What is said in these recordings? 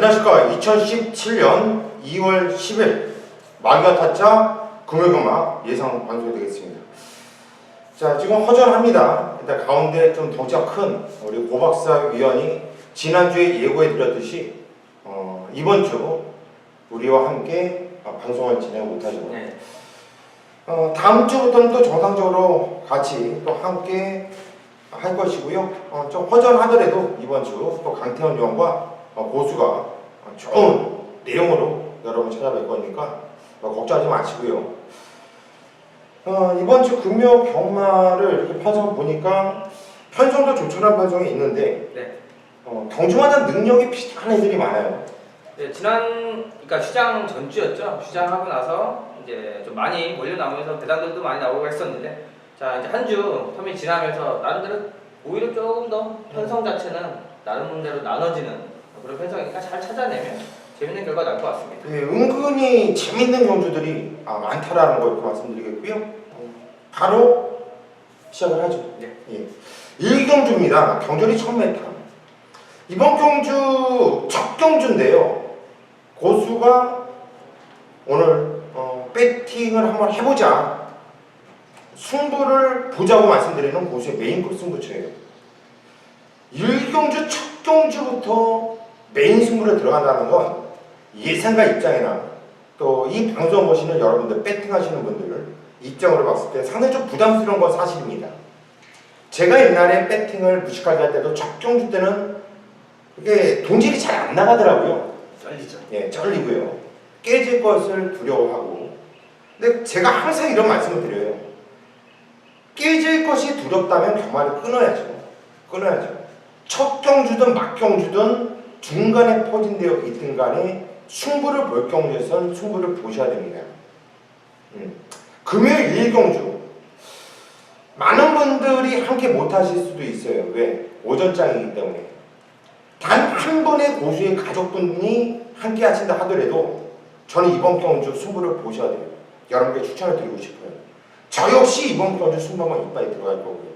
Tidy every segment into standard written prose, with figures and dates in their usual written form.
안녕하십니까. 2017년 2월 10일 마귀와 타짜 금요일음악 예상 방송이 되겠습니다. 자, 지금 허전합니다. 일단 가운데 좀 덩치가 큰 우리 고박사 위원이 지난주에 예고해 드렸듯이 이번 주 우리와 함께 방송을 진행 못하죠. 네. 다음 주부터는 또 정상적으로 같이 또 함께 할 것이고요. 좀 허전하더라도 이번 주 또 강태원 위원과 고수가 좋은 내용으로 여러분 찾아뵐 거니까 걱정하지 마시고요. 이번 주 금요 경마를 이렇게 편성을 보니까 편성도 조촐한 편성이 있는데 네. 경주마다 능력이 비슷한 애들이 많아요. 네, 그러니까 휴장 전주였죠. 휴장하고 나서 이제 좀 많이 몰려 나오면서 배당들도 많이 나오고 했었는데, 자 이제 한 주 텀이 지나면서 나름대로 오히려 조금 더 편성 자체는 나름대로 나눠지는 그런 편성이니까 잘 찾아내면 재밌는 결과 날 것 같습니다. 예, 은근히 재밌는 경주들이 많다라는 걸 이렇게 말씀드리겠고요. 바로 시작을 하죠. 네. 예. 1경주입니다. 경전이 1000m. 이번 경주 첫 경주인데요. 고수가 오늘 배팅을 한번 해보자. 승부를 보자고 말씀드리는 고수의 메인급 승부처예요. 1경주 첫 경주부터 메인 승부를 들어간다는 건 예상가 입장이나 또 이 방송 보시는 여러분들, 배팅하시는 분들 입장으로 봤을 때 상당히 좀 부담스러운 건 사실입니다. 제가 옛날에 배팅을 무식하게 할 때도 첫 경주 때는 이게 돈질이 잘 안 나가더라고요. 쩔리죠. 예, 쩔리고요. 깨질 것을 두려워하고. 근데 제가 항상 이런 말씀을 드려요. 깨질 것이 두렵다면 경마를 끊어야죠. 끊어야죠. 첫 경주든 막 경주든 중간에 포진되어 있든 간에 승부를 볼 경주에선 승부를 보셔야 됩니다. 금요일 1경주 많은 분들이 함께 못하실 수도 있어요. 왜? 오전장이기 때문에. 단 한 분의 고수의 가족분이 함께 하신다 하더라도 저는 이번 경주 승부를 보셔야 돼요. 여러분께 추천을 드리고 싶어요. 저 역시 이번 경주 승부 한번 이빨에 들어갈 거고요.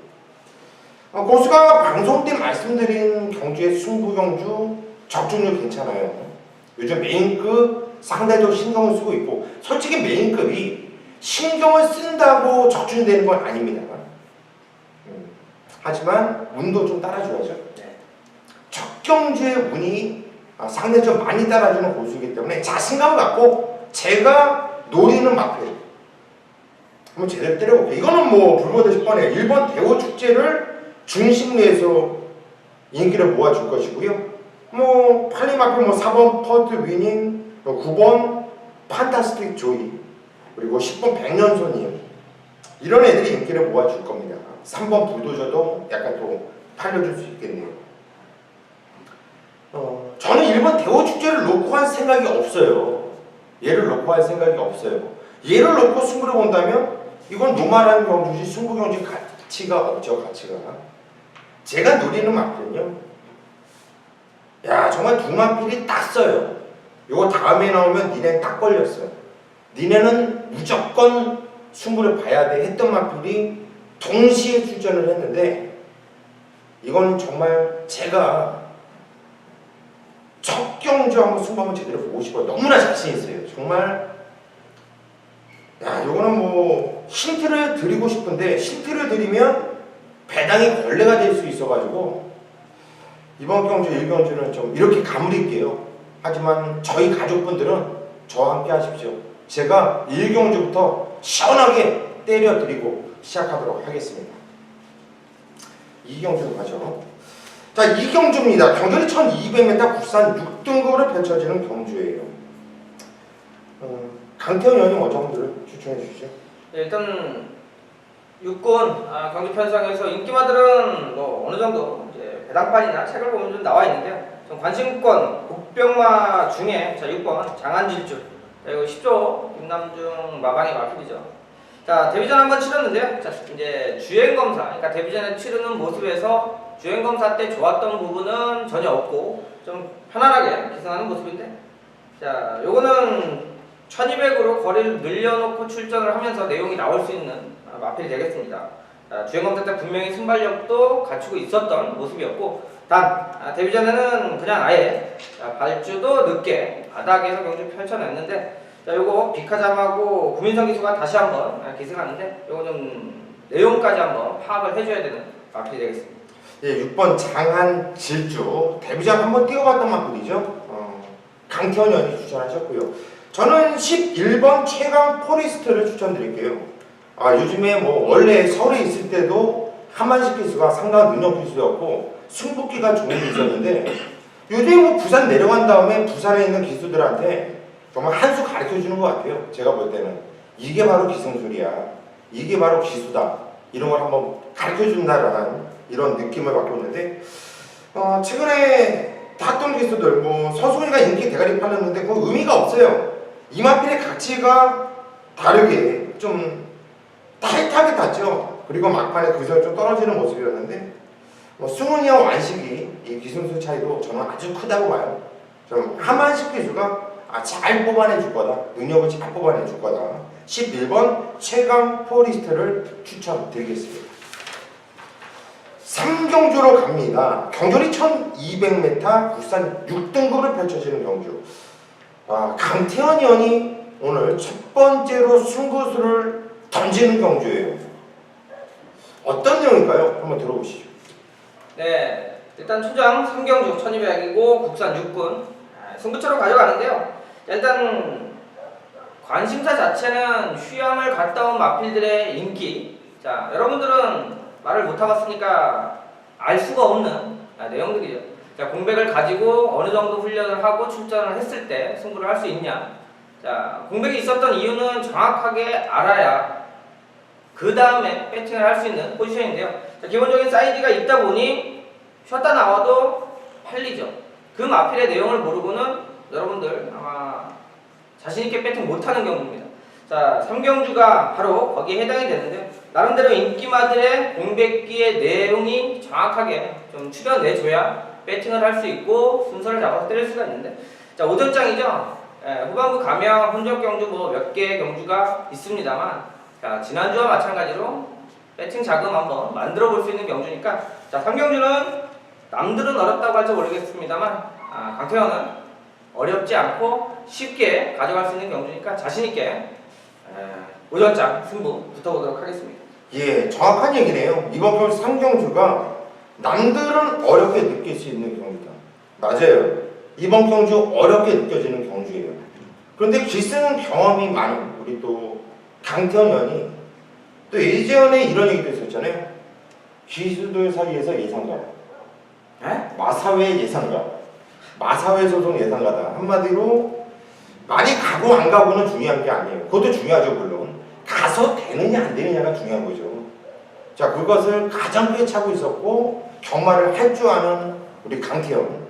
고수가 방송 때 말씀드린 경주의 승부 경주 적중률 괜찮아요. 요즘 메인급 상당히 신경을 쓰고 있고, 솔직히 메인급이 신경을 쓴다고 적중이 되는 건 아닙니다. 하지만 운도 좀 따라줘야죠. 네. 첫 경주의 운이 상당히 좀 많이 따라주는 고수이기 때문에 자신감을 갖고 제가 노리는 마필 한번 제대로 때려볼게요. 이거는 뭐 불보듯이 뻔해요. 1번 대호축제를 중심으로 해서 인기를 모아줄 것이고요. 뭐 팔리마필 4번 퍼트 위닝, 9번 판타스틱 조이, 그리고 10번 백년손님, 이런 애들이 인기를 모아줄 겁니다. 3번 불도저도 약간 또 팔려줄 수 있겠네요. 저는 1번 대호축제를 놓고 할 생각이 없어요. 얘를 놓고 할 생각이 없어요. 얘를 놓고 승부를 본다면 이건 노말한 경주지 승부 경주 가치가 없죠. 가치가. 제가 노리는 마필은요, 야 정말 두 마필이 딱 써요. 요거 다음에 나오면 니네는 딱 걸렸어요. 니네는 무조건 승부를 봐야 돼 했던 마필이 동시에 출전을 했는데, 이건 정말 제가 첫 경주 한번 승부 한번 제대로 보고 싶어요. 너무나 자신 있어요. 정말. 야, 요거는 뭐 힌트를 드리고 싶은데 힌트를 드리면 배당이 걸레가 될 수 있어가지고 이번 경주 1경주는 좀 이렇게 가무릴게요. 하지만 저희 가족분들은 저와 함께 하십시오. 제가 1경주부터 시원하게 때려드리고 시작하도록 하겠습니다. 2경주로 가죠. 자, 2경주입니다. 경전이 1200m 국산 6등급으로 펼쳐지는 경주예요. 강태원 의원님 먼저 한번 추천해 주시죠. 네, 일단 육군 경주 편성에서 인기마들은 뭐 어느 정도 이제 배당판이나 책을 보면 좀 나와 있는데요. 좀 관심권 국병마 중에 자 6번 장안질주, 그리고 10조 김남중 마방의 마필이죠. 자, 데뷔전 한번 치렀는데요. 자, 이제 주행검사, 그러니까 데뷔전에 치르는 모습에서 주행검사 때 좋았던 부분은 전혀 없고 좀 편안하게 기승하는 모습인데, 자, 요거는 1200으로 거리를 늘려놓고 출전을 하면서 내용이 나올 수 있는 마필이 되겠습니다. 주행검사 때 분명히 순발력도 갖추고 있었던 모습이었고, 단 데뷔 전에는 그냥 아예 발주도 늦게 바닥에서 경주 펼쳐냈는데 자 요거 비카잠하고 구민성 기수가 다시 한번 기승하는데 요거 좀 내용까지 한번 파악을 해줘야 되는 마필이 되겠습니다. 예, 6번 장한 질주 데뷔작 한번 뛰어봤던 마필이죠. 강태원이 추천하셨고요. 저는 11번 최강 포리스트를 추천드릴게요. 요즘에 뭐 원래 서울에 있을 때도 한만식 기수가 상당한 능력 기수였고 승부기가 좋은 기수였는데 요즘 뭐 부산 내려간 다음에 부산에 있는 기수들한테 정말 한 수 가르쳐 주는 것 같아요. 제가 볼 때는 이게 바로 기승술이야. 이게 바로 기수다. 이런 걸 한번 가르쳐 준다라는 이런 느낌을 받고 있는데 최근에 탔던 기수들 뭐 서소희가 인기 대가리 팔렸는데 그 의미가 없어요. 이마필의 가치가 다르게 좀 타이트하게 탔죠. 그리고 막판에 그저 좀 떨어지는 모습이었는데 뭐 승훈이와 완식이 이 기승술 차이도 저는 아주 크다고 봐요. 저는 하만식 기수가 잘 뽑아내 줄 거다. 능력을 잘 뽑아내 줄 거다. 11번 최강 포리스트를 추천드리겠습니다. 3경주로 갑니다. 경전이 1200m 국산 6등급으로 펼쳐지는 경주. 강태원 의원이 오늘 첫 번째로 승부수를 던지는 경주예요. 어떤 내용일까요? 한번 들어보시죠. 네, 일단 초장 3경주 1200이고 국산 6군 승부처로 가져가는데요. 일단 관심사 자체는 휴양을 갔다 온 마필들의 인기. 자, 여러분들은 말을 못 타봤으니까 알 수가 없는 내용들이죠. 자, 공백을 가지고 어느 정도 훈련을 하고 출전을 했을 때 승부를 할 수 있냐. 자, 공백이 있었던 이유는 정확하게 알아야 그 다음에 배팅을 할 수 있는 포지션인데요. 자, 기본적인 사이즈가 있다 보니 쉬었다 나와도 팔리죠. 그 마필의 내용을 모르고는 여러분들 아마 자신있게 배팅 못하는 경우입니다. 자, 3경주가 바로 거기에 해당이 되는데 나름대로 인기마들의 공백기의 내용이 정확하게 좀 추려내줘야 배팅을 할 수 있고 순서를 잡아서 때릴 수가 있는데 자, 오전장이죠. 후반부 가면 혼적 경주 뭐 몇 개의 경주가 있습니다만 자, 지난주와 마찬가지로 배팅 자금 한번 만들어 볼 수 있는 경주니까 자, 3경주는 남들은 어렵다고 할지 모르겠습니다만 강태현은 어렵지 않고 쉽게 가져갈 수 있는 경주니까 자신있게 오전장 승부 붙어보도록 하겠습니다. 예, 정확한 얘기네요. 이번 경주 3경주가 남들은 어렵게 느낄 수 있는 경주다. 맞아요. 이번 경주 어렵게 느껴지는 경주예요. 그런데 기승 경험이 많은 우리 또 강태원 의원이 또 예전에 이런 얘기도 있었잖아요. 기수들 사이에서 예상가, 마사회 예상가, 마사회 소속 예상가다. 한마디로 많이 가고 안 가고는 중요한 게 아니에요. 그것도 중요하죠. 물론 가서 되느냐 안 되느냐가 중요한 거죠. 자, 그것을 가장 꿰차고 있었고 경마를 할 줄 아는 우리 강태현.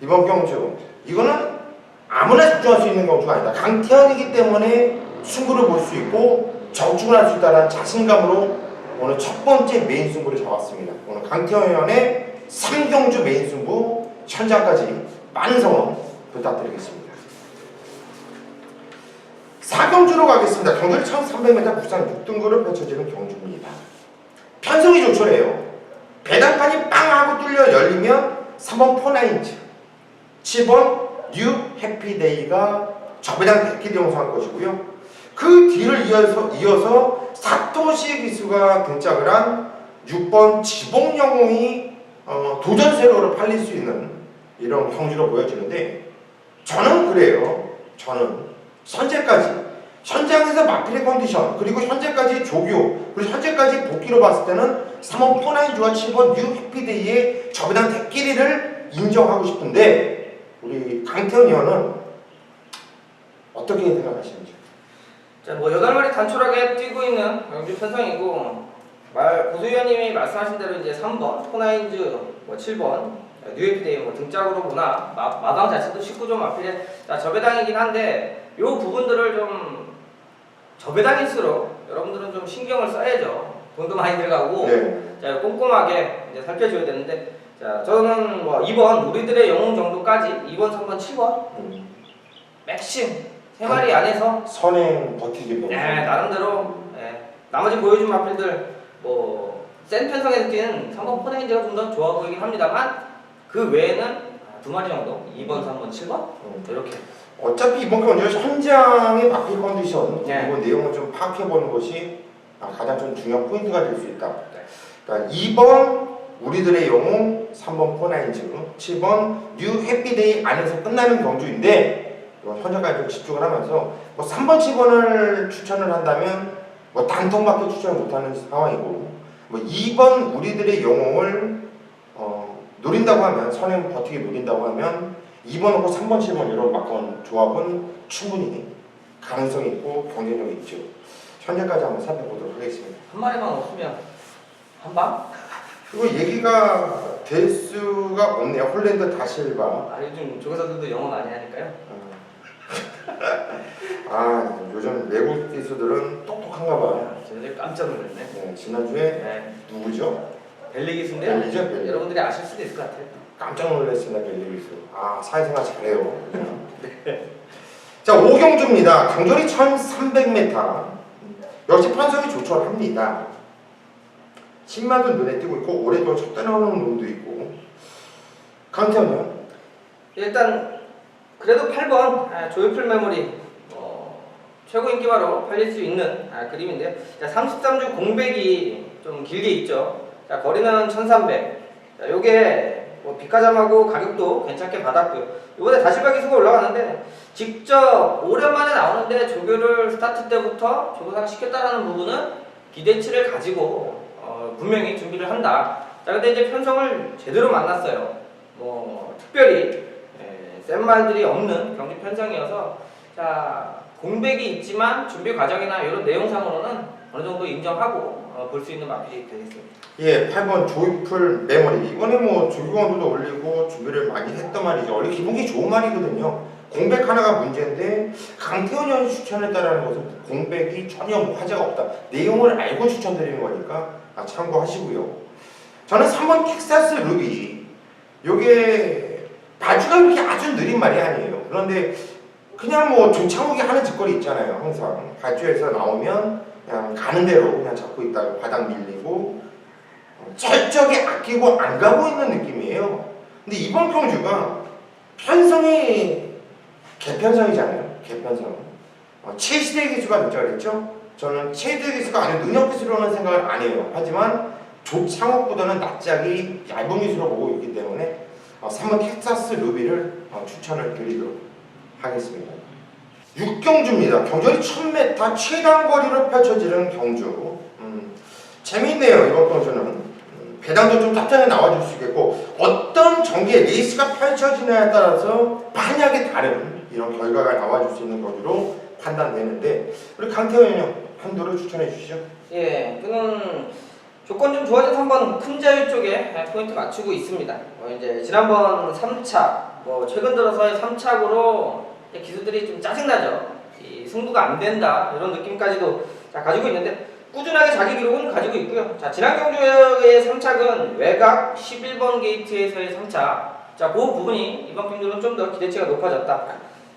이번 경주 이거는 아무나 집중할 수 있는 경주가 아니다. 강태현이기 때문에 승부를 볼 수 있고 적중을 할 수 있다는 자신감으로 오늘 첫 번째 메인 승부를 잡았습니다. 오늘 강태현 의원의 3경주 메인 승부 현장까지 많은 성원 부탁드리겠습니다. 4경주로 가겠습니다. 경주를 1300m 국산 6등급으로 펼쳐지는 경주입니다. 편성이 조촐해요. 배당판이 빵 하고 뚫려 열리면 3번 포나인즈, 7번 뉴 해피데이가 저배당 대끼리 형성할 것이고요. 그 뒤를 이어서 사토시 기수가 등장을 한 6번 지봉영웅이 도전 세로로 팔릴 수 있는 이런 경주로 보여지는데 저는 그래요. 저는 현재에서 마필의 컨디션 그리고 현재까지 조교 그리고 현재까지 복귀로 봤을 때는 3번 포나인즈와 7번 뉴 해피데이의 저배당 대끼리를 인정하고 싶은데 우리 강태현 의원은 어떻게 생각하시는지? 자, 뭐 8마리 단촐하게 뛰고 있는 경주 편성이고 고수 의원님이 말씀하신 대로 이제 3번 포나인즈, 뭐 7번 뉴에피데이 뭐 등짝으로 보나 마방 자체도 19점 마필의 저배당이긴 한데 요 부분들을 좀 저배당일수록 여러분들은 좀 신경을 써야죠. 돈도 많이 들어가고 네. 자, 꼼꼼하게 이제 살펴줘야 되는데 자, 저는 뭐 2번 우리들의 영웅 정도까지 2번, 3번, 7번 맥심 3마리 안에서 선행 버티기 병. 네, 나름대로 나머지 보여준 마필들 뭐 센 편성에서 뛰는 3번 포네인즈가 좀 더 좋아 보이긴 합니다만 그 외에는 두 마리 정도 2번, 3번, 7번 이렇게. 어차피 이번 경주 현장의 마켓 컨디션 네. 그리고 내용을 좀 파악해보는 것이 가장 좀 중요한 포인트가 될 수 있다. 그러니까 2번 우리들의 영웅, 3번 포나인즈, 7번 뉴 해피데이 안에서 끝나는 경주인데 현장까지 좀 집중을 하면서 뭐 3번, 7번을 추천을 한다면 뭐 단통밖에 추천을 못하는 상황이고 뭐 2번 우리들의 영웅을 노린다고 하면 선행 버티기 노린다고 하면 2번하고 3번, 7번 이런 막건 조합은 충분히 가능성이 있고 경쟁력이 있죠. 현재까지 한번 살펴보도록 하겠습니다. 한 마리만 없으면 한 방? 그리고 얘기가 될 수가 없네요. 홀랜드 다실바. 아, 요즘 조교사들도 영어 많이 하니까요. 요즘 외국 기수들은 똑똑한가 봐요. 저희들 깜짝 놀랐네. 네, 지난주에 네. 누구죠? 벨리 기수인데요. 벨리죠, 벨리. 여러분들이 아실 수도 있을 것 같아요. 깜짝 놀랐습니다. 벨리 기수. 사회생활 잘해요. 자, 오경주입니다. 강距리 1300m. 역시 판석이 조촐합니다. 10만도 눈에 띄고 있고 오랫동안 쳤다 나오는 놈도 있고. 강태현이요? 일단 그래도 8번 조이풀 메모리 최고 인기바로 팔릴 수 있는 그림인데요. 자, 33주 공백이 좀 길게 있죠. 자, 거리는 1300. 자, 요게 뭐 비카잠하고 가격도 괜찮게 받았고요. 이번에 다시바 기수가 올라가는데 직접 오랜만에 나오는데 조교를 스타트 때부터 조교상 시켰다라는 부분은 기대치를 가지고 분명히 준비를 한다. 자, 근데 이제 편성을 제대로 만났어요. 뭐 특별히 센 말들이 없는 경기 편성이어서 자, 공백이 있지만 준비 과정이나 이런 내용상으로는 어느 정도 인정하고 볼 수 있는 마필이 되겠습니다. 예, 8번 조이풀 메모리. 이번에 뭐 조교원도 올리고 준비를 많이 했던 말이죠. 원래 기본기 좋은 말이거든요. 공백 하나가 문제인데 강태원 형이 추천했다라는 것은 공백이 전혀 뭐 화제가 없다. 내용을 알고 추천드리는 거니까 참고하시고요. 저는 3번 텍사스 루비. 요게 바주가 그렇게 아주 느린 말이 아니에요. 그런데 그냥 뭐 조창욱이 하는 짓거리 있잖아요. 항상 바주에서 나오면 그냥 가는 대로 그냥 잡고 있다가 바닥 밀리고 철저하게 아끼고 안 가고 있는 느낌이에요. 근데 이번 경주가 편성이 개편성이잖아요. 개편성. 최시대 기수가 등장을 했죠. 저는 최시대 기수가 아니고 능력 기수로는 생각을 안 해요. 하지만 조창욱보다는 낯짝이 얇은 기수로 보고 있기 때문에 3번 텍사스 루비를 추천을 드리도록 하겠습니다. 6경주입니다. 경주이 1000m 최단 거리로 펼쳐지는 경주. 재미있네요. 이번 경주는 배당도 좀 짭짤하게 나와줄 수 있겠고 어떤 전개 레이스가 펼쳐지냐에 따라서 만약에 다른 이런 결과가 나와줄 수 있는 경주로 판단되는데 우리 강태현 형 한도를 추천해 주시죠. 예, 그는 조건 좀 좋아진 3번 큰 자유 쪽에 포인트 맞추고 있습니다. 이제 지난번 3차, 최근 들어서의 3착으로 기수들이 좀 짜증나죠. 이 승부가 안 된다 이런 느낌까지도 가지고 있는데 꾸준하게 자기 기록은 가지고 있고요. 자, 지난 경주의 3착은 외곽 11번 게이트에서의 3착. 자, 그 부분이 이번 경주는 좀 더 기대치가 높아졌다.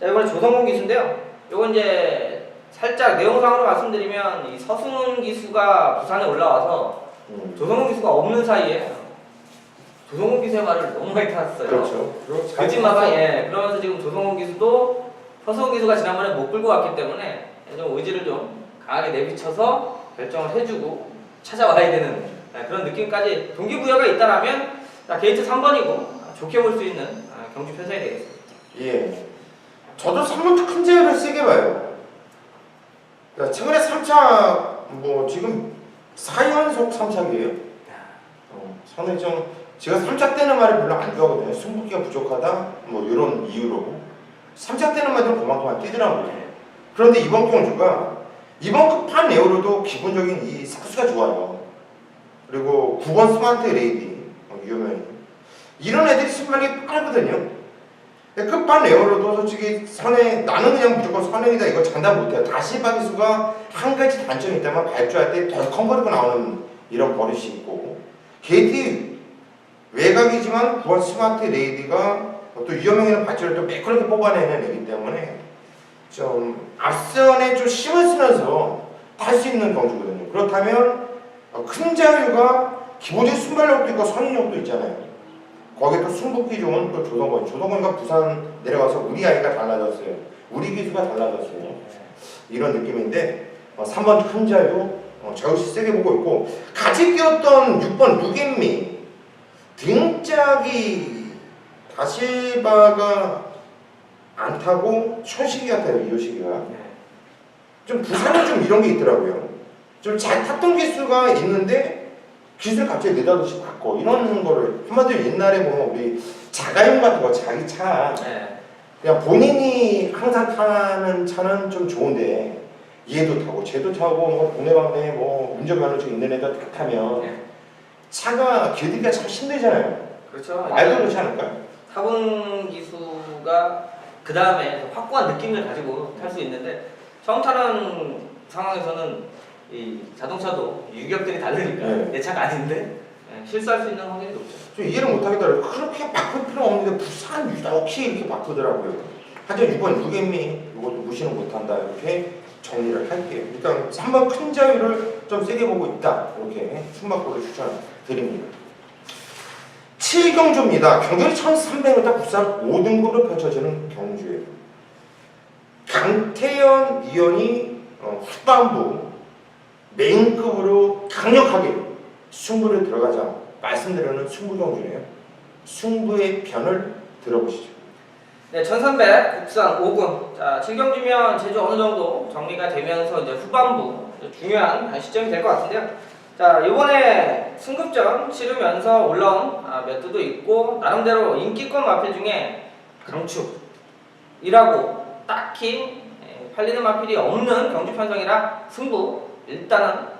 자, 이번에 조성훈 기수인데요. 요건 이제 살짝 내용상으로 말씀드리면 이 서승훈 기수가 부산에 올라와서 조성훈 기수가 없는 사이에 조성훈 기수의 말을 너무 많이 타았어요. 그렇죠. 그지마가 그러면서 지금 조성훈 기수도 서승훈 기수가 지난번에 못 끌고 왔기 때문에 좀 의지를 좀 강하게 내비쳐서 결정을 해주고 찾아와야 되는 그런 느낌까지 동기부여가 있다라면 게이트 3번이고 좋게 볼 수 있는 경주 편성이 되겠습니다. 예, 저도 3번 큰 제어를 세게 봐요. 그러니까 최근에 3차 지금 4연속 3착이에요. 선에 좀 제가 3착 때는 말을 별로 안 좋아하거든요. 승부기가 부족하다 이런 이유로 3착 때는 말들은 그만큼 뛰더라고요. 그런데 이번 경주가 이번 급한 에어로도 기본적인 이 삭수가 좋아요. 그리고 9번 스마트 레이디 유명해. 이런 애들이 신발이 빠르거든요. 끝판 에어로도 솔직히 나는 그냥 무조건 선행이다 이거 장담 못해요. 다시 바기수가 한 가지 단점이 있다면 발주할 때 덜컹거리고 나오는 이런 버릇이 있고 게이트 외곽이지만 9번 스마트 레이디가 또 유효명이는 발주를 또 매끄럽게 뽑아내는 애기 때문에 좀 앞선에 좀 힘을 쓰면서 탈 수 있는 경주거든요. 그렇다면 큰 자유가 기본적인 순발력도 있고 선인력도 있잖아요. 거기에 또 승부기 좋은 또 조동건이가 부산 내려가서 우리 아이가 달라졌어요. 우리 기수가 달라졌어요. 이런 느낌인데 3번 큰자유 저것이 세게 보고 있고, 같이 뛰었던 6번 루겐미 등짝이 다시바가 안 타고 초식이 같아요. 이호식이가 좀 부산은 좀 이런 게 있더라고요. 좀 잘 탔던 기수가 있는데 기술 갑자기 느닷없이 바꿔, 이런 거를 한마디로 옛날에 보면 우리 자가용 같은 거, 자기 차 그냥 본인이 항상 타는 차는 좀 좋은데 얘도 타고 쟤도 타고 뭐 동네방네 뭐 운전면허증 있는 애들 다 타면 차가 길들이기가 참 힘들잖아요. 그렇죠. 말도 그렇지 않을까요? 타본 기수가 그 다음에 확고한 느낌을 가지고 탈 수 있는데, 처음 타는 상황에서는 이 자동차도 유격들이 다르니까 내 차가 아닌데 실수할 수 있는 확률이 높죠. 좀 이해를 못하겠더라고요. 그렇게 바꿀 필요 없는데 부산 유독히 이렇게 바꾸더라고요. 하여튼 6번 루겐미 이것도 무시는 못한다, 이렇게 정리를 할게요. 일단 3번 큰 자유를 좀 세게 보고 있다, 이렇게 숨바꾸를 추천드립니다. 7경주입니다. 경주는 1300m 국산 5등급으로 펼쳐지는 경주예요. 강태현 위원이 후반부 메인급으로 강력하게 승부를 들어가자 말씀드리는 승부 경주네요. 승부의 편을 들어보시죠. 네, 1300 국산 5군. 자, 7경주면 제주 어느 정도 정리가 되면서 이제 후반부 중요한 시점이 될 것 같은데요. 자, 이번에 승급전 치르면서 올라온 매트도 있고, 나름대로 인기권 마필 중에 강축이라고 딱히 팔리는 마필이 없는 경주 편성이라 승부 일단은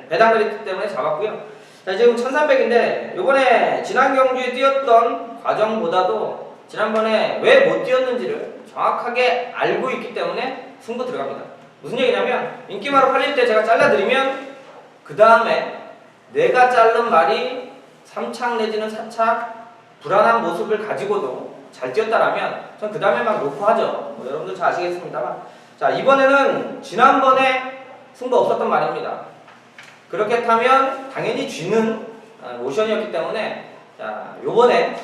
배당 메리트 때문에 잡았고요. 자, 지금 1300인데 이번에 지난 경주에 뛰었던 과정보다도 지난번에 왜 못 뛰었는지를 정확하게 알고 있기 때문에 승부 들어갑니다. 무슨 얘기냐면, 인기마로 팔릴 때 제가 잘라드리면 그 다음에 내가 자른 말이 3착 내지는 4착 불안한 모습을 가지고도 잘 뛰었다라면 전 그 다음에 막 놓고 하죠. 뭐 여러분들 잘 아시겠습니다만, 자, 이번에는 지난번에 승부 없었던 말입니다. 그렇게 타면 당연히 쥐는 모션이었기 때문에, 자, 요번에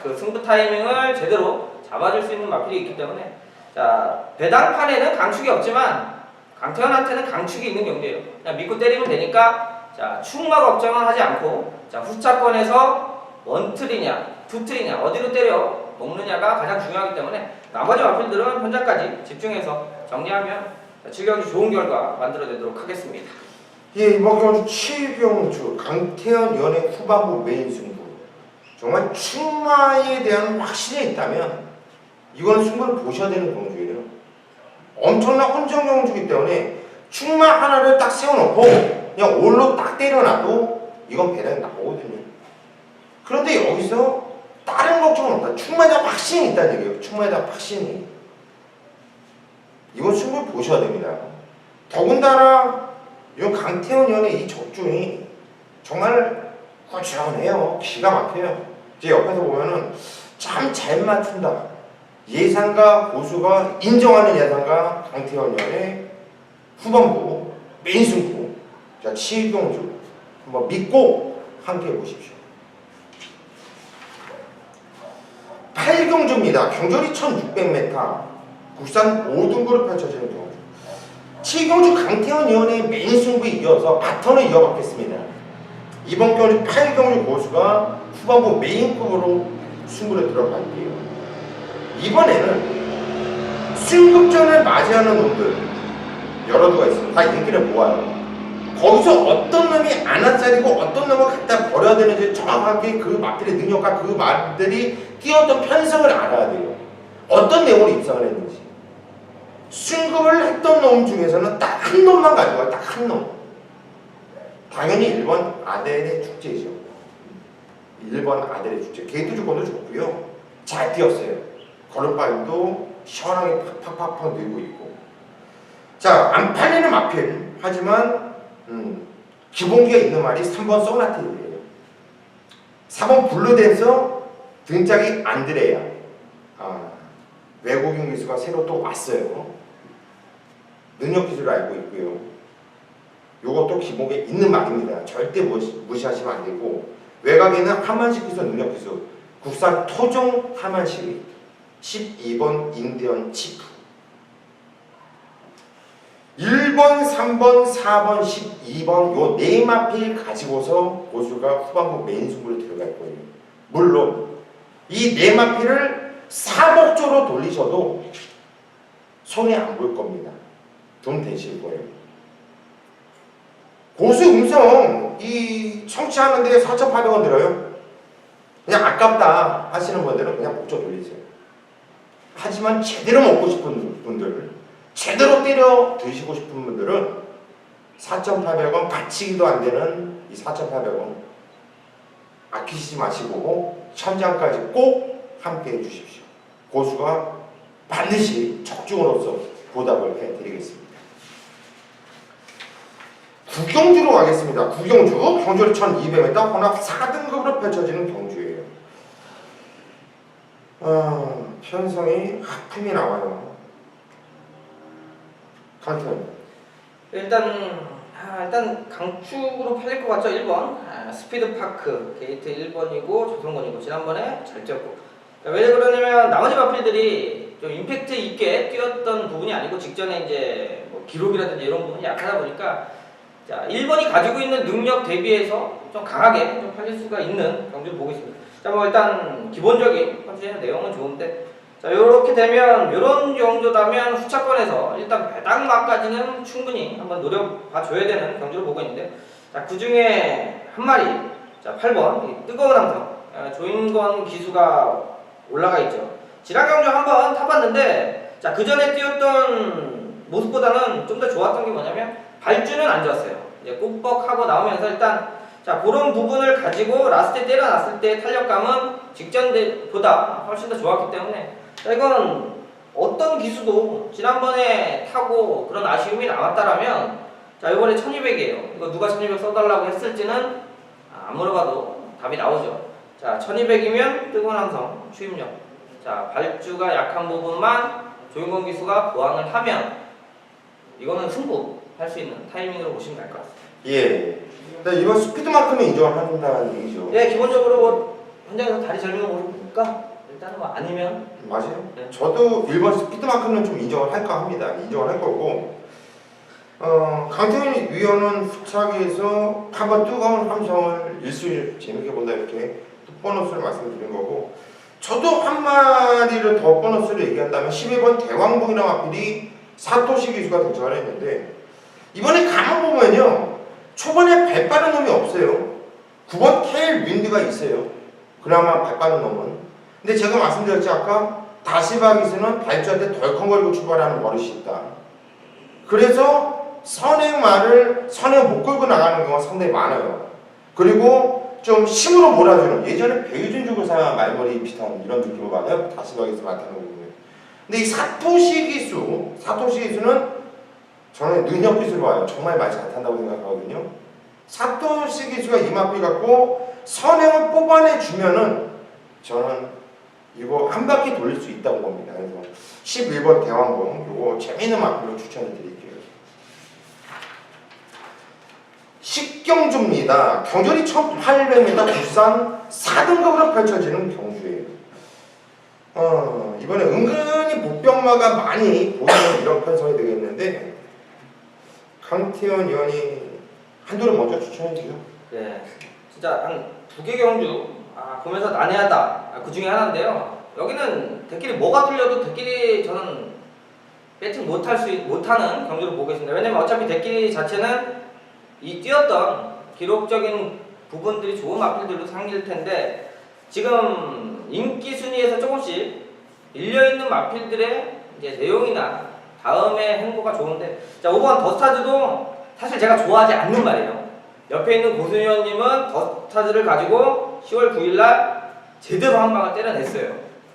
그 승부 타이밍을 제대로 잡아줄 수 있는 마필이 있기 때문에, 자, 배당판에는 강축이 없지만 강태현한테는 강축이 있는 경기예요. 그냥 믿고 때리면 되니까, 자, 축마 걱정은 하지 않고, 자, 후차권에서 원틀이냐 투틀이냐 어디로 때려 먹느냐가 가장 중요하기 때문에 나머지 마필들은 현장까지 집중해서 정리하면 7경주 좋은 결과 만들어내도록 하겠습니다. 예, 이번 경주 7경주 강태현 연의 후반부 메인 승부, 정말 축마에 대한 확신이 있다면 이거는 승부를 보셔야 되는 경주예요. 엄청난 혼전 경주이기 때문에 축마 하나를 딱 세워놓고 그냥 올로 딱 때려놔도 이건 배당이 나오거든요. 그런데 여기서 다른 걱정은 없다. 축마에 대한 확신이 있다는 얘기예요. 축마에 대한 확신이. 이건 승부를 보셔야 됩니다. 더군다나 이 강태현 연의 이 적중이 정말 꾸준해요. 기가 막혀요. 이제 옆에서 보면은 참 잘 맞춘다. 예상과 고수가 인정하는 예상과 강태현 연의 후반부 메인 승부. 자, 7경주 한번 믿고 함께 보십시오. 8경주입니다. 경주리 1600m 국산 5등급으로 펼쳐지는 경주. 7경주 강태현 위원의 메인 승부에 이어서 바턴을 이어받겠습니다. 이번 경주 8경주 고수가 후반부 메인급으로 승부를 들어갈게요. 이번에는 승급전을 맞이하는 놈들 여러 두가 있어요. 다 인기를 모아요. 거기서 어떤 놈이 안아짜리고 어떤 놈을 갖다 버려야 되는지 정확하게 그 마필의 능력과 그 말들이 뛰었던 편성을 알아야 돼요. 어떤 내용으로 입상을 했는지. 승급을 했던 놈 중에서는 딱 한 놈만 가지고 와요. 딱 한 놈. 당연히 1번 아델의 축제죠. 1번 아델의 축제. 게이트 주권도 좋고요. 잘 뛰었어요. 걸음발도 시원하게 팍팍팍팍 늘고 있고. 자, 안 팔리는 마필. 하지만 기본기가 있는 말이 3번 소나티예요. 4번 블루댄서 등짝이 안드레야. 외국인 기수가 새로 또 왔어요. 능력 기술을 알고 있고요. 요것도 기본에 있는 말입니다. 절대 무시하시면 안 되고 외곽에는 하만식 기술, 능력 기술, 국산 토종 하만식이 12번 인디언 치프 1번, 3번, 4번, 12번 요 네 마필 가지고서 고수가 후반부 메인 승부를 들어갈 거예요. 물론 이 네 마필을 사복조로 돌리셔도 손해 안 볼 겁니다. 돈 되실 거예요. 고수 음성 이 청취하는데 4,800원 들어요. 그냥 아깝다 하시는 분들은 그냥 목조 돌리세요. 하지만 제대로 먹고 싶은 분들, 제대로 때려 드시고 싶은 분들은 4,800원 받치기도 안 되는 이 4,800원 아끼시지 마시고 천장까지 꼭 함께 해주십시오. 고수가 반드시 적중으로서 보답을 해드리겠습니다. 구경주로 가겠습니다. 구경주 경주를 1200m 혼합 4등급으로 펼쳐지는 경주예요. 편성이 하품이 나와요. 강태현 일단 강축으로 팔릴 것 같죠. 1번 스피드파크 게이트 1번이고 조성건이고 지난번에 잘 뛰었고 왜 그러냐면 나머지 마필들이 좀 임팩트 있게 뛰었던 부분이 아니고 직전에 이제 뭐 기록이라든지 이런 부분이 약하다 보니까 자 1번이 가지고 있는 능력 대비해서 좀 강하게 좀 팔릴 수가 있는 경주를 보고 있습니다. 자 뭐 일단 기본적인 컨디션 내용은 좋은데 자 요렇게 되면 요런 정도라면 후차권에서 일단 배당마까지는 충분히 한번 노려봐 줘야 되는 경주를 보고 있는데 자 그중에 한 마리 자 8번 뜨거운 함성 조인권 기수가 올라가 있죠. 지난 경주 한번 타봤는데 자 그전에 뛰었던 모습보다는 좀 더 좋았던 게 뭐냐면 발주는 안 좋았어요. 이제 꾹뻑하고 나오면서 일단 자 그런 부분을 가지고 라스트에 때려놨을 때 탄력감은 직전보다 훨씬 더 좋았기 때문에 자 이건 어떤 기수도 지난번에 타고 그런 아쉬움이 남았다라면 자 이번에 1200이에요. 이거 누가 1200 써달라고 했을지는 안 물어봐도 답이 나오죠. 자 1200이면 뜨거운 함성 추임력 자 발주가 약한 부분만 조인권 기수가 보완을 하면 이거는 승부할 수 있는 타이밍으로 보시면 될 것 같습니다. 예. 이번 스피드만큼은 인정을 한다는 얘기죠. 예, 기본적으로 뭐 현장에서 다리 잘 미는 모습이니까 일단은 뭐 아니면 맞아요. 네. 저도 1번 스피드만큼은 좀 인정을 할까 합니다. 인정을 할 거고 강태현 위원은 후차기에서 한번 뜨거운 함성을 일수일 재밌게 본다 이렇게 또 보너스를 말씀드린 거고 저도 한 마리를 더 보너스를 얘기한다면 11번 대왕봉이나 마필이 사토시 기수가 등장을 했는데 이번에 가만 보면요 초반에 발 빠른 놈이 없어요. 9번 테일 윈드가 있어요. 그나마 발 빠른 놈은. 근데 제가 말씀드렸지 아까 다시바 기수는 발주한테 덜컹거리고 출발하는 버릇이 있다. 그래서 선행말을 선행 못 끌고 나가는 경우가 상당히 많아요. 그리고 좀 힘으로 몰아주는 예전에 배유준 주교사 말머리 비슷한 이런 느낌을 받아요. 다시바 기수 맡아는 부분에. 근데 이 사토시 기수는 저는 능력 기술로 와요. 정말 말 잘 탄다고 생각하거든요. 사토시 기수가 이마피 갖고 선행을 뽑아내주면은 저는 이거 한 바퀴 돌릴 수 있다고 봅니다. 그래서 11번 대왕봉 요거 재미있는 마필로 추천을 드릴게요. 식경주입니다. 경주리 1800m 부산 4등급으로 펼쳐지는 경주예요. 이번에 은근히 복병마가 많이 보이는 이런 편성이 되겠는데 강태현 의원이 한도를 먼저 추천해주세요. 네, 진짜 한 2개 경주 보면서 난해하다 그 중에 하나인데요. 여기는 대끼리 뭐가 뚫려도 대끼리 저는 배팅 못하는 경주를 보고 있습니다. 왜냐면 어차피 대끼리 자체는 이 뛰었던 기록적인 부분들이 좋은 마필들로 상기일 텐데 지금 인기 순위에서 조금씩 밀려있는 마필들의 이제 내용이나 다음의 행보가 좋은데 자 5번 더스타즈도 사실 제가 좋아하지 않는 말이에요. 옆에 있는 고순위원님은 더스타즈를 가지고 10월 9일날 제대로 한 방을 때려냈어요.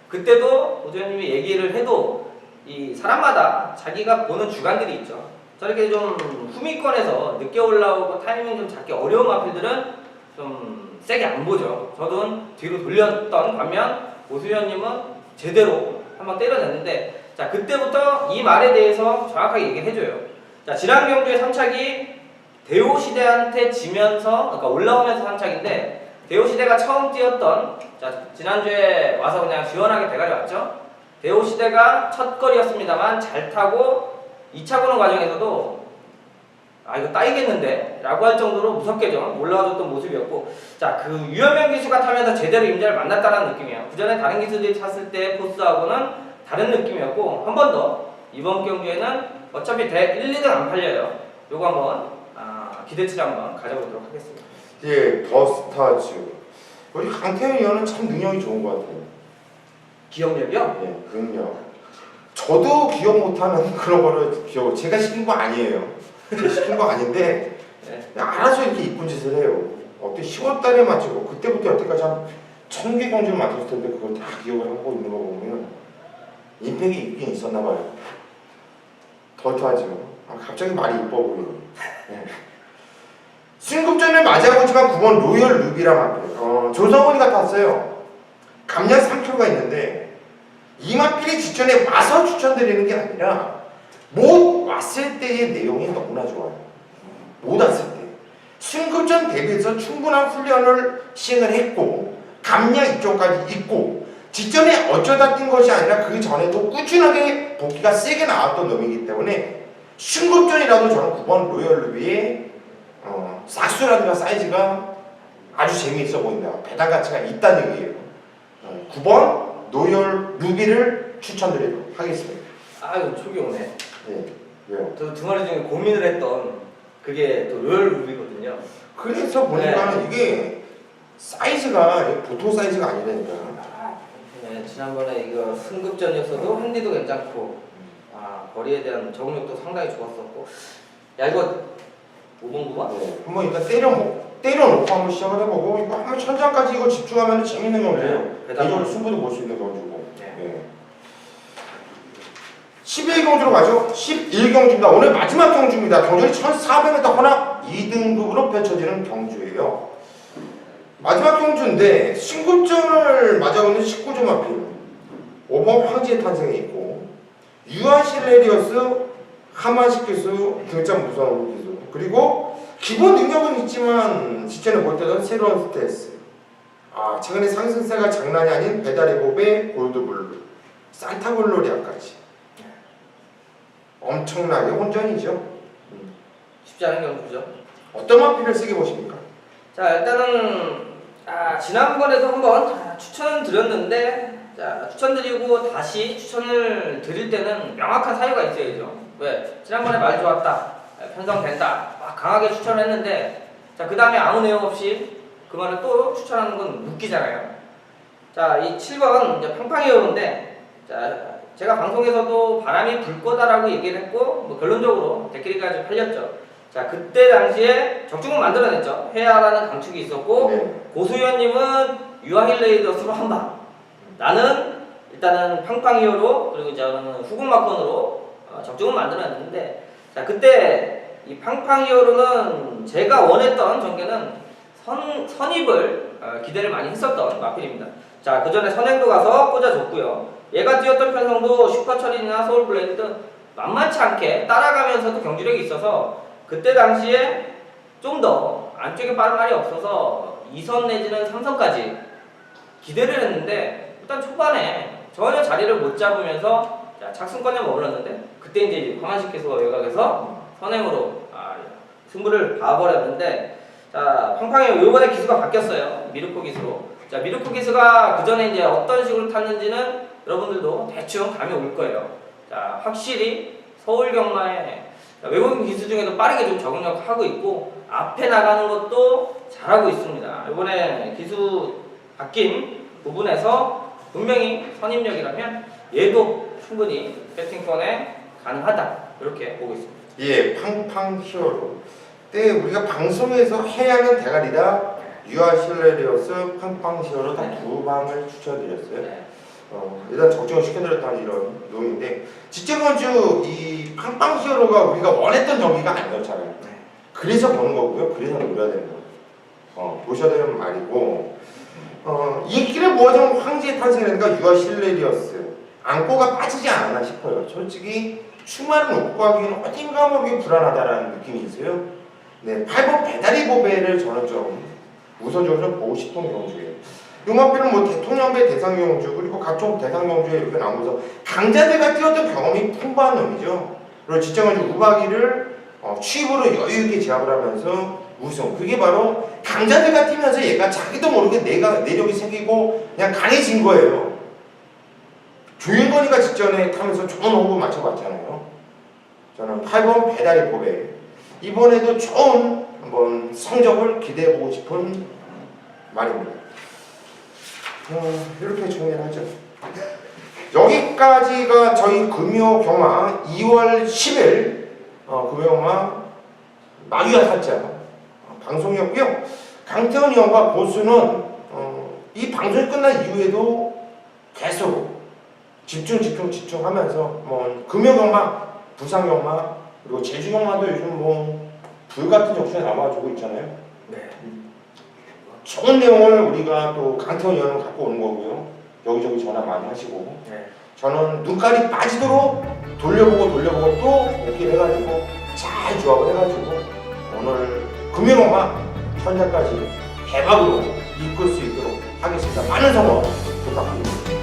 그때도 고순위원님이 얘기를 해도 이 사람마다 자기가 보는 주관들이 있죠. 저렇게 좀 후미권에서 늦게 올라오고 타이밍 좀 잡기 어려운 마필들은 좀 세게 안 보죠. 저도 뒤로 돌렸던 반면 고순위원님은 제대로 한방 때려냈는데 자 그때부터 이 말에 대해서 정확하게 얘기를 해줘요. 자 지난 경주의 3차기 대호 시대한테 지면서 그러니까 올라오면서 한창인데 대호 시대가 처음 뛰었던 자 지난주에 와서 그냥 시원하게 대가리 왔죠. 대호 시대가 첫 거리였습니다만 잘 타고 2차 보는 과정에서도 아 이거 따이겠는데 라고 할 정도로 무섭게 좀 올라와줬던 모습이었고 자 그 유현명 기수가 타면서 제대로 임자를 만났다는 느낌이에요. 그 전에 다른 기수들이 탔을 때 포스하고는 다른 느낌이었고 한 번 더 이번 경기에는 어차피 1, 2등 안 팔려요. 요거 한번 기대치를 한번 가져보도록 하겠습니다. 예, 더 스타즈. 우리 강태현 의원은 참 능력이 좋은 것 같아요. 기억력이요? 예, 능력. 저도 기억 못하는 그런 거를 제가 시킨 거 아니에요. 제가 시킨 거 아닌데 네. 그냥 알아서 이렇게 이쁜 짓을 해요. 어때 10월달에 맞추고 그때부터 여태까지 한 1000개 경주를 맞췄을 텐데 그걸 다 기억을 하고 있는 거 보면 임팩이 있긴 있었나 봐요. 덜트하죠. 갑자기 말이 이뻐 보여요. 네. 승급전을 맞이하고 있지만 9번 로열 루비랑 앞에 조성원이가 탔어요. 감량 3kg가 있는데 이마필이 직전에 와서 추천드리는 게 아니라 못 왔을 때의 내용이 너무나 좋아요. 못 왔을 때 승급전 대비해서 충분한 훈련을 시행을 했고 감량 입점까지 있고 직전에 어쩌다 뛴 것이 아니라 그 전에도 꾸준하게 복귀가 세게 나왔던 놈이기 때문에 승급전이라도 저는 9번 로열 루비의 싹수라든가 사이즈가 아주 재미있어 보인다. 배당 가치가 있다는 얘기예요. 9번 로열 루비를 추천드리도록 하겠습니다. 아유 촉이 오네. 네, 왜요? 저 두 마리 중에 고민을 했던 그게 또 로열 루비거든요. 그래서 보니까 이게 사이즈가 보통 사이즈가 아니라니까. 네, 지난번에 이거 승급전이었어도 핸디도 괜찮고 거리에 대한 적응력도 상당히 좋았었고 야 이거 5번 9번? 네, 한번 일단 때려놓고 한번 시작을 해보고 이거 한번 천장까지 이거 집중하면 재밌는 경주예요. 네, 개인적으로 승부도 볼 수 있는 경주고. 네. 네. 11경주로 가죠. 11경주입니다. 오늘 마지막 경주입니다. 경주는 1400m 헌합 2등급으로 펼쳐지는 경주예요. 마지막 경주인데 승급전을 맞이하고 있는 19점 마필 5번 황제의 탄생이 있고 유아실레리어스 하마식 기수 등장 무서운 기수 그리고 기본 능력은 있지만 직전에 볼 때는 새로운 스트레스 최근에 상승세가 장난이 아닌 베다리봅의 골드블루 산타글로리아까지 엄청나게 혼전이죠. 쉽지 않은 경주죠. 어떤 마필을 쓰게 보십니까? 자 일단은 지난번에도 한번 추천을 드렸는데 추천드리고 다시 추천을 드릴 때는 명확한 사유가 있어야죠. 왜? 지난번에 말 좋았다, 편성된다, 막 강하게 추천을 했는데 그 다음에 아무 내용 없이 그 말을 또 추천하는 건 웃기잖아요. 자, 이 7번 이제 팡팡이 오는데 제가 방송에서도 바람이 불 거다라고 얘기를 했고 뭐 결론적으로 데끼리까지 팔렸죠. 자, 그때 당시에 적중은 만들어냈죠. 해야라는 강축이 있었고 고수연님은 유아힐레이더스로 한방 나는 일단은 팡팡히어로 그리고 저는 후궁마건으로 적중은 만들어냈는데 자 그때 이 팡팡히어로는 제가 원했던 전개는 선입을 기대를 많이 했었던 마필입니다. 자 그전에 선행도 가서 꽂아줬고요. 얘가 뛰었던 편성도 슈퍼철이나 서울블레이드 등 만만치 않게 따라가면서도 경주력이 있어서 그때 당시에 좀 더 안쪽에 빠른 말이 없어서 2선 내지는 3선까지 기대를 했는데 일단 초반에 전혀 자리를 못 잡으면서 착승권에 머물렀는데 그때 이제 황한식 기수가 외곽에서 선행으로 승부를 봐버렸는데 자 팡팡이 요번에 기수가 바뀌었어요. 미르코 기수로. 자 미르코 기수가 그 전에 이제 어떤 식으로 탔는지는 여러분들도 대충 감이 올 거예요. 자 확실히 서울 경마에 외국인 기수 중에도 빠르게 좀 적응력 하고 있고 앞에 나가는 것도 잘하고 있습니다. 이번에 기수 바뀐 부분에서 분명히 선임력이라면 얘도 충분히 배팅권에 가능하다 이렇게 보고 있습니다. 예, 팡팡 히어로. 때 우리가 방송에서 해야 하는 대가리다 유아실레리어스 팡팡 히어로 딱 두 방을 추천드렸어요. 네. 일단 적중을 시켜드렸다는 이런 내용인데 직전건주 이 팡팡 히어로가 우리가 원했던 경기가 아니었잖아요. 그래서 보는 거고요. 그래서 노려야 되는 거예요. 보셔야 되는 말이고 인기를 모아준 황제의 탄생이라든가 유아실레리어스 안고가 빠지지 않았나 싶어요. 솔직히 충만을 놓고 가기에는 어딘가 모르게 불안하다라는 느낌이 있어요. 네, 8번 배다리 보배를 저는 좀 우선적으로 좀 보고 싶은 경주예요. 융합배는 뭐 대통령배 대상 경주 그리고 각종 대상 경주에 이렇게 나오면서 강자들과 뛰었던 경험이 풍부한 놈이죠. 그리고 직장을 우박이를 취입으로 여유 있게 제압을 하면서 우승. 그게 바로 강자들과 뛰면서 얘가 자기도 모르게 내력이 생기고 그냥 강해진 거예요. 조윤건이가 직전에 타면서 좋은 호흡 맞춰봤잖아요. 저는 8번 배다리 보배. 이번에도 좋은 한번 성적을 기대해보고 싶은 말입니다. 이렇게 정리를 하죠. 여기까지가 저희 금요경마 2월 10일 금요경마 마귀와 살자 방송이었고요. 강태원 의원과 고수는 이 방송이 끝난 이후에도 계속 집중하면서 뭐 금요경마, 부산경마 그리고 제주경마도 요즘 뭐 불같은 적수에 남아주고 있잖아요. 네. 좋은 내용을 우리가 또 강태원 의원은 갖고 오는 거고요. 여기저기 전화 많이 하시고 네. 저는 눈깔이 빠지도록 돌려보고 또 오케이 해가지고 잘 조합을 해가지고 오늘 금요경마 현장까지 대박으로 이끌 수 있도록 하겠습니다. 많은 성원 부탁드립니다.